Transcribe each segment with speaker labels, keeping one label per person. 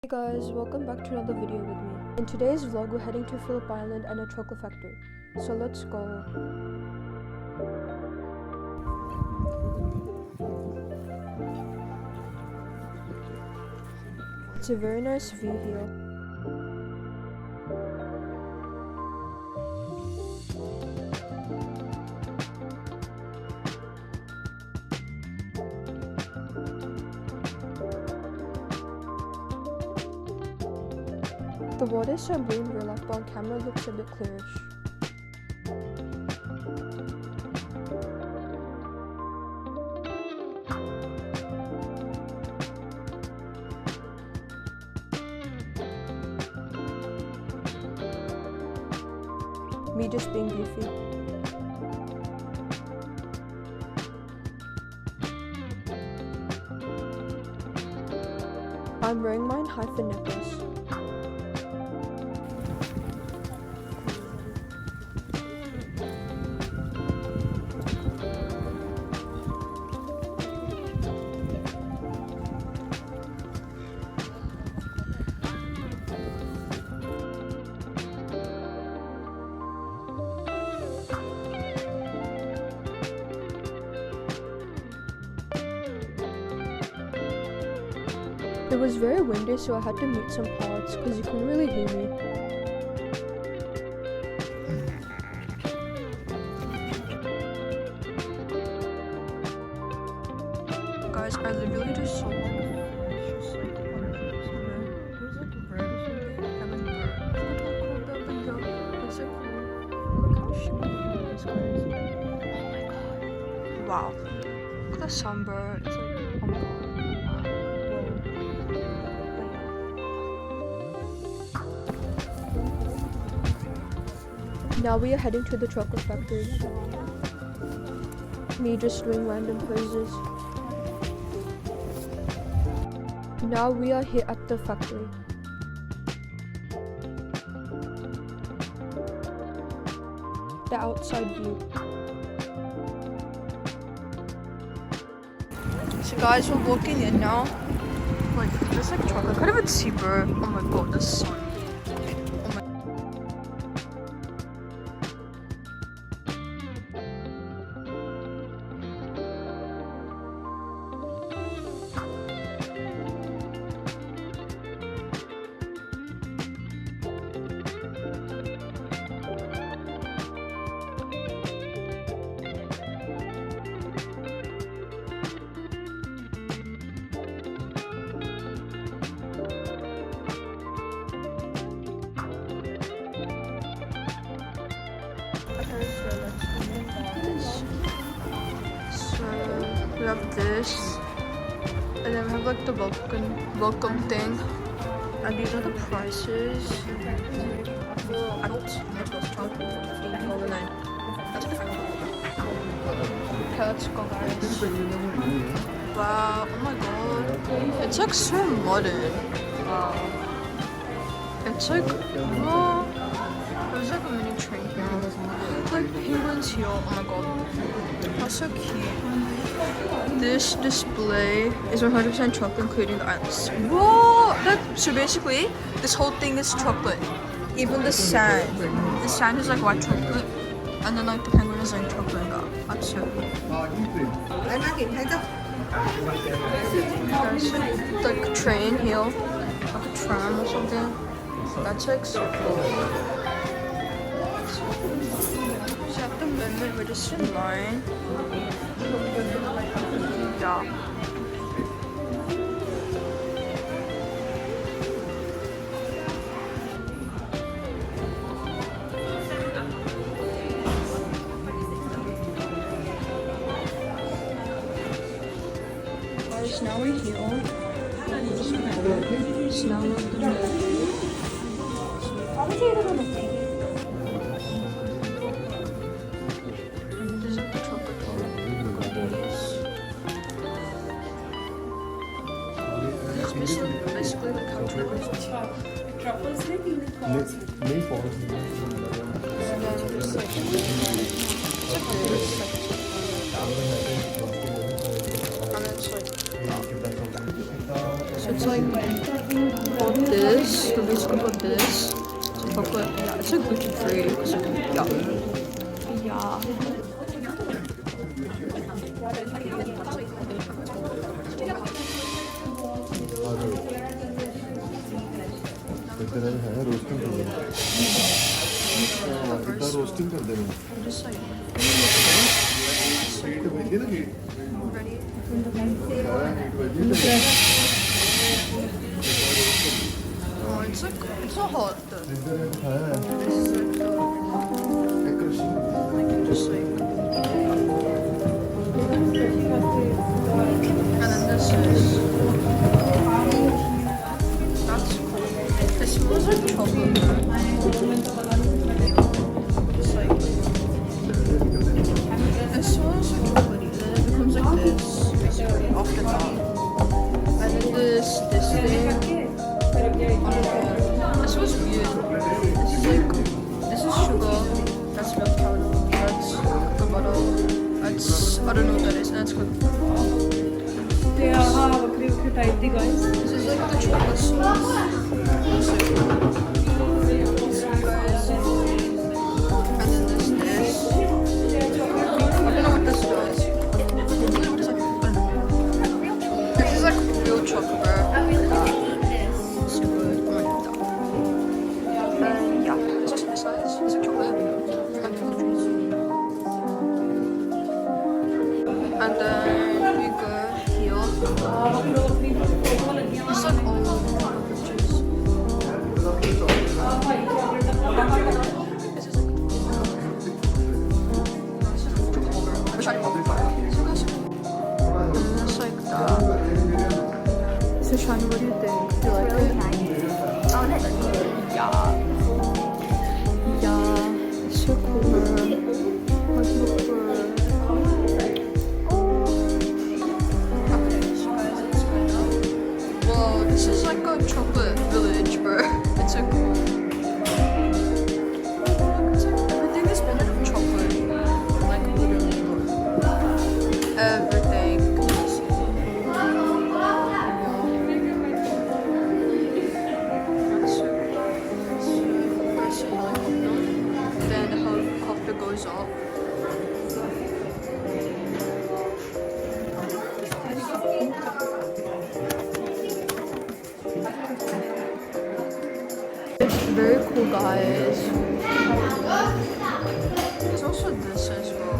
Speaker 1: Hey guys, welcome back to another video with me. In today's vlog, we're heading to Phillip Island and a chocolate factory. So let's go. It's a very nice view here. The water is so blue in real life, but on camera it looks a bit clearish. Me just being goofy. I'm wearing my hyphen necklace. It was very windy, so I had to mute some parts because you couldn't really hear me. Guys, I literally just saw like a fish just like on a fish. It was like a bird or something. I mean, bird. It's like cool. Look how shimmery it is, guys. Oh my god. Wow. Look at the sunbird. It's like, oh my god. Now we are heading to the chocolate factory. Me just doing random poses. Now we are here at the factory. The outside view. So guys, we're walking in now. Like, there's like chocolate. I can't even see, bro. Oh my god, the sun. So we have this, and then we have like the welcome thing, and these are the prices. Adults, $8.99. That's different. Okay, let's go, guys. Wow, oh my god, it's like so modern. Wow, it's like, oh, there's like a mini train here. Like penguins here. Oh my god, that's so cute. This display is 100% chocolate, including the islands. Whoa! So basically, this whole thing is chocolate. Even the sand. The sand is like white chocolate, and then like the penguin is like chocolate. That's so cool. There's like a train here, like a tram or something. That's like so cool. So at the moment we're just in line. Yeah. Guys, now we're here. So now we're gonna basically like how chocolate. And then it's like So it's like bought this, so basically bought this. It's a chocolate, yeah, it's like gluten free, yeah.
Speaker 2: Roasting कर देना heat भेजिए ना heat
Speaker 1: Oh, it's not hot though. Just like, and then this is, that's cool. It smells like chocolate. It's like, it smells like chocolate, and then it becomes like this, basically, after that. And then this thing. This was weird. This is sugar, that's milk powder, that's cocoa butter, that's, I don't know what that is, and that's good. This is like the chocolate sauce. And then there's this. I don't know what this does. This is like real chocolate. And then we go here. It's like all pictures. And it's like that. So Shani, what do you think? Do you like it? Yeah. Yeah. It's so cool. Like, look for this is like a chocolate village, bro. It's so cool. It's like everything is made out of chocolate. Like literally everything. Then the helicopter goes up. Very cool, guys. There's also this as well,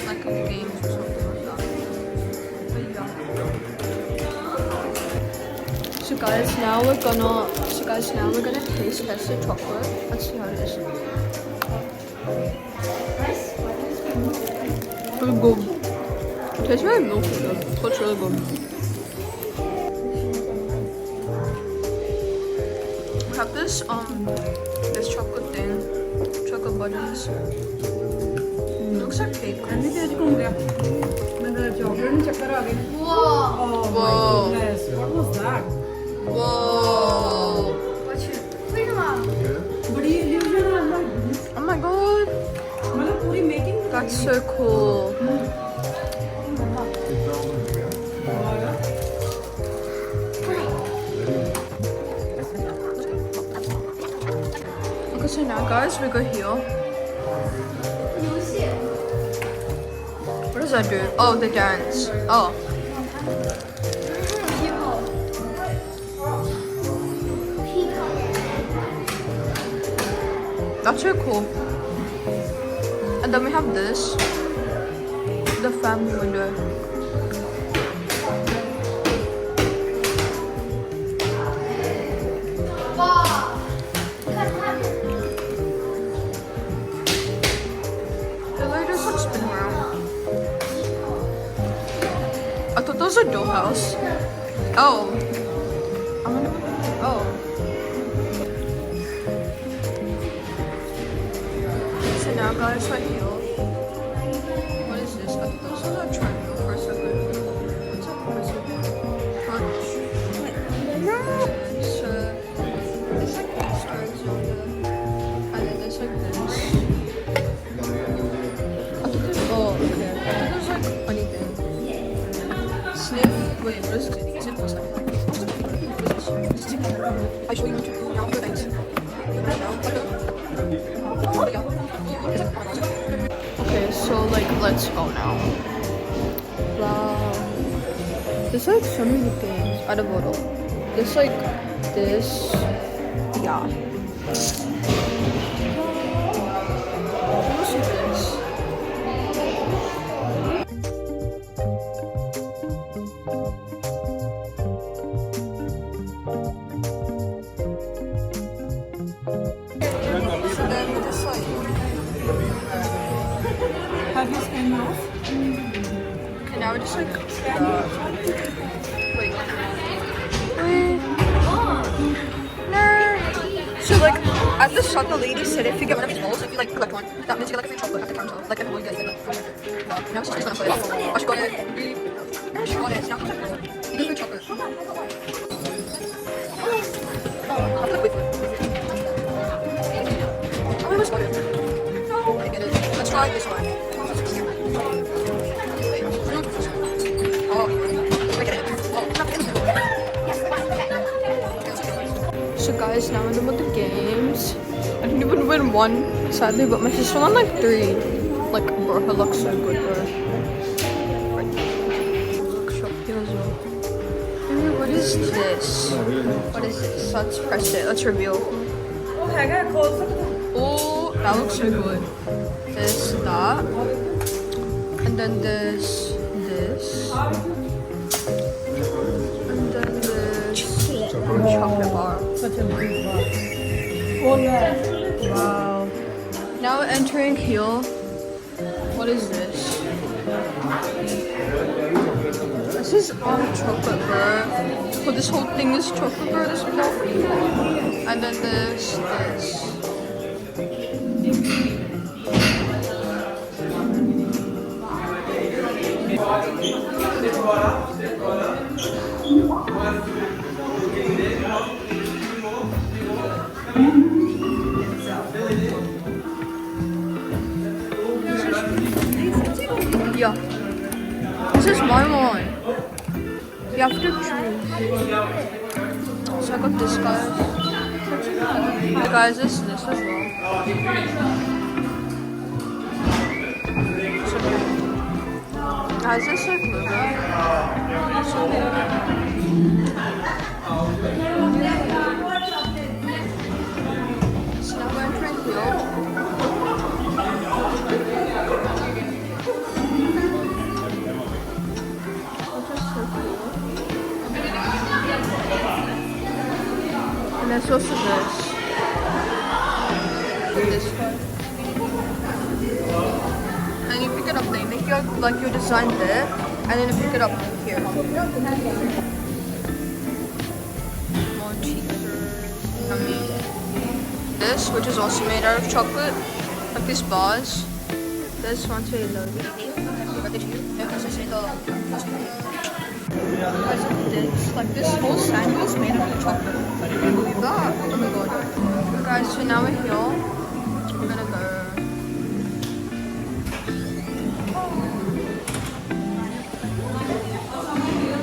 Speaker 1: like in games or something like that. But yeah. So guys, now we're gonna taste test the chocolate. Let's see how it is. Pretty good. It tastes very milky though. So it's really good. Have this chocolate thing, chocolate buttons. It looks like cake.
Speaker 3: Whoa!
Speaker 1: Whoa!
Speaker 3: What was that?
Speaker 1: Whoa! Oh my god! That's so cool. So now guys, we go here. What does that do? Oh, the dance. Oh. That's so cool. And then we have this. The family window. I thought that was a dollhouse. Oh. Oh. So now guys, right here. What is this? I thought this was a triangle for a second. What's up? Punch. No. So, it's like stars on the, and then there's like this. I thought this, oh, okay. I thought there was like anything. Sniff. Wait, what is it? Is it for a second? I show you YouTube now for things. Okay, so like let's go now. Wow. There's like so many things. Ada bottle. There's like this. Yeah. What's this? So then we just like.
Speaker 3: Have you spent yours?
Speaker 1: Okay, now we just like. Wait. No. So like at the shop, the lady said if you get one of these bowls, if you like collect one, that means you get like a free chocolate at the counter. Like everyone gets like free. Now she's gonna play it. I should go ahead. I should go ahead. Now you get free chocolate. I feel like wait for it. Oh, I must go ahead. I get it. Let's try this one. Oh, I get it. Oh, not the instant. So guys, now we're done with the games. I didn't even win one, sadly, but my sister won like 3. Like, bro, her luck's so good, bro. Look, shop heels up. What is this? What is this? Let's press it. Let's reveal. Oh, that looks so good. This, that. And then this. And then this. Chocolate bar. Wow. Now we're entering heel. What is this? This is all chocolate bar. So this whole thing is chocolate bar, this block. And then this. Yeah. This is my one. You have to choose. So I got this, guys. Hey guys, this as well. So cute. Guys, this like really so cute. So now we're entering heel. And there's also this. This one. And you pick it up, they make your like your design there, and then you pick it up here. More cheesers. This, which is also made out of chocolate, like these bars. This one say love. This, like this whole sandwich is made out of chocolate. Can you believe that? Oh my god. Guys, so now we're here. We're gonna go.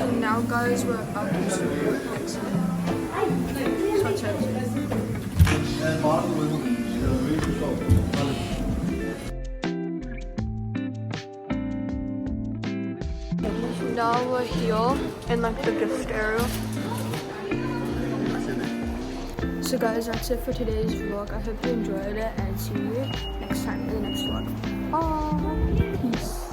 Speaker 1: And now guys, we're about to exit. Such as now we're here in like the gift area. So guys, that's it for today's vlog. I hope you enjoyed it and see you next time in the next vlog. Bye! Peace.